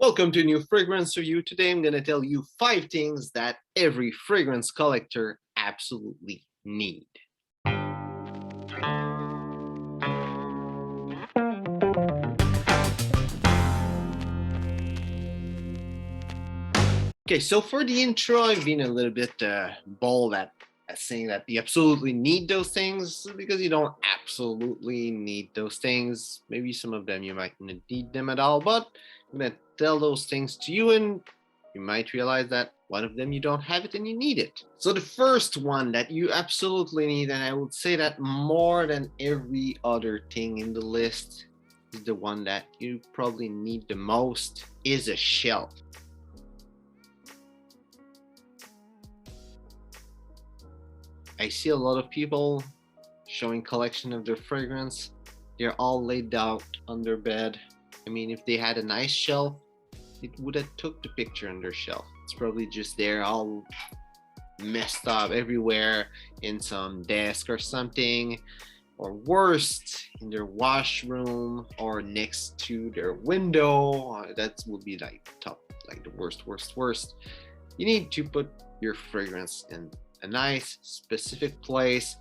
Welcome to a new fragrance review. Today I'm going to tell you 5 things that every fragrance collector absolutely need. Okay, so for the intro, I've been a little bit bold at saying that you absolutely need those things because you don't absolutely need those things. Maybe some of them you might not need them at all, but I'm going to tell those things to you and you might realize that one of them you don't have it and you need it. So the first one that you absolutely need, and I would say that more than every other thing in the list, is the one that you probably need the most, is a shelf. I see a lot of people showing collection of their fragrance. They're all laid out on their bed. I mean, if they had a nice shelf, it would have took the picture on their shelf. It's probably just there all messed up everywhere in some desk or something, or worst, in their washroom or next to their window. That would be like top, like the worst. You need to put your fragrance in a nice specific place,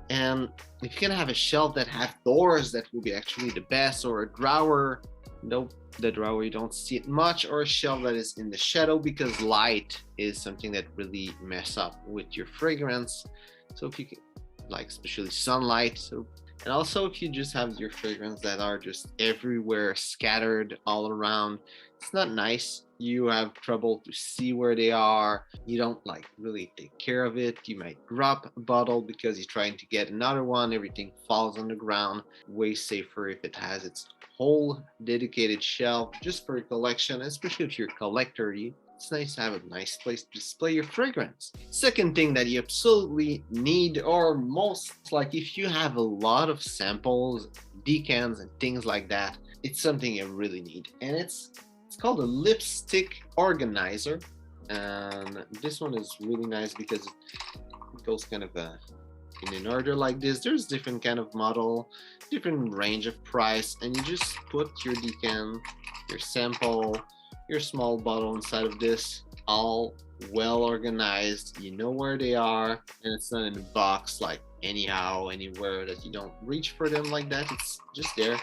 and if you can have a shelf that have doors, that will be actually the best, or a drawer. Nope, the drawer you don't see it much, or a shelf that is in the shadow, because light is something that really mess up with your fragrance. So if you can, like, especially sunlight. So, and also if you just have your fragrance that are just everywhere, scattered all around, it's not nice. You have trouble to see where they are. You don't like really take care of it. You might drop a bottle because you're trying to get another one. Everything falls on the ground. Way safer if it has its whole dedicated shelf just for your collection, especially if you're a collector. It's nice to have a nice place to display your fragrance. Second thing that you absolutely need, or most like if you have a lot of samples, decants and things like that, it's something you really need, and it's called a lipstick organizer. And this one is really nice because it goes kind of in an order like this. There's different kind of model, different range of price, and you just put your decant, your sample, your small bottle inside of this, all well organized. You know where they are, and it's not in a box like anyhow, anywhere that you don't reach for them like that. It's just there,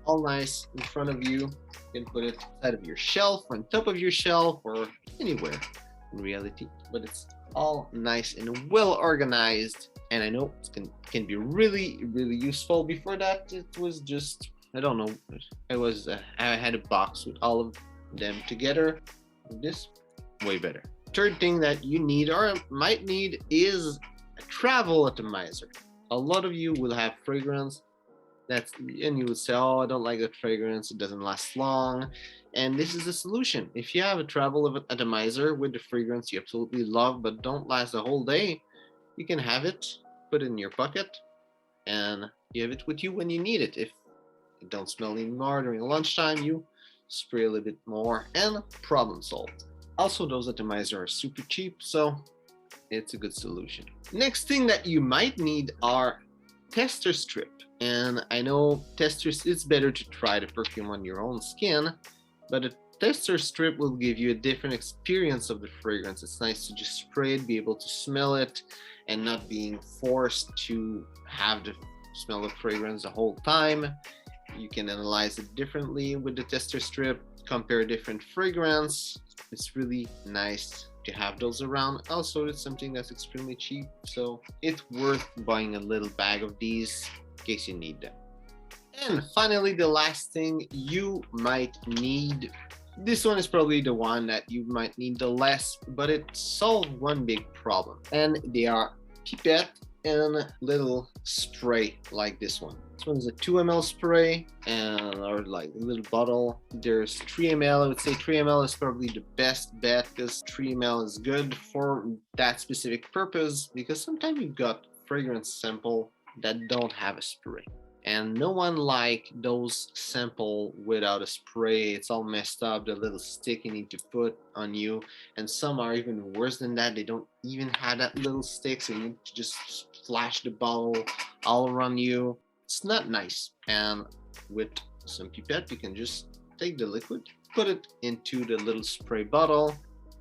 all nice in front of you. You can put it inside of your shelf, on top of your shelf, or anywhere in reality, but it's all nice and well organized. And I know it can be really useful. Before that, it was just, I don't know, I had a box with all of them together. This way better. Third thing that you need or might need is a travel atomizer. A lot of you will have fragrance and you would say, oh, I don't like that fragrance, it doesn't last long. And this is the solution. If you have a travel atomizer with the fragrance you absolutely love but don't last the whole day, you can have it, put it in your pocket, and you have it with you when you need it. If it don't smell anymore during lunchtime, you spray a little bit more and problem solved. Also, those atomizers are super cheap, so it's a good solution. Next thing that you might need are tester strip. And I know testers, it's better to try the perfume on your own skin, but a tester strip will give you a different experience of the fragrance. It's nice to just spray it, be able to smell it, and not being forced to have the smell of fragrance the whole time. You can analyze it differently with the tester strip, compare different fragrance. It's really nice to have those around. Also, it's something that's extremely cheap, so it's worth buying a little bag of these in case you need them. And finally, the last thing you might need. This one is probably the one that you might need the less, but it solves one big problem. And they are Pipette and little spray like this one. This one is a 2 ml spray, and or like a little bottle. There's 3 ml. I would say 3 ml is probably the best bet, because 3 ml is good for that specific purpose, because sometimes you've got fragrance sample that don't have a spray. And no one like those sample without a spray. It's all messed up, the little stick you need to put on you. And some are even worse than that. They don't even have that little stick, so you need to just splash the bottle all around you. It's not nice. And with some Pipette, you can just take the liquid, put it into the little spray bottle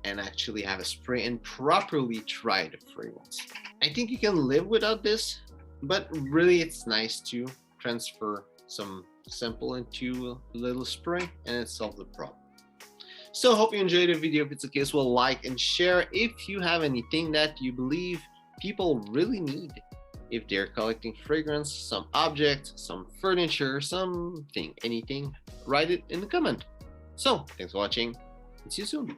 and actually have a spray and properly try the fragrance. I think you can live without this, but really it's nice to transfer some sample into a little spray and it solves the problem. So hope you enjoyed the video. If it's the case, well, like and share. If you have anything that you believe people really need, if they're collecting fragrance, some object, some furniture, something, anything, write it in the comment. So thanks for watching and see you soon.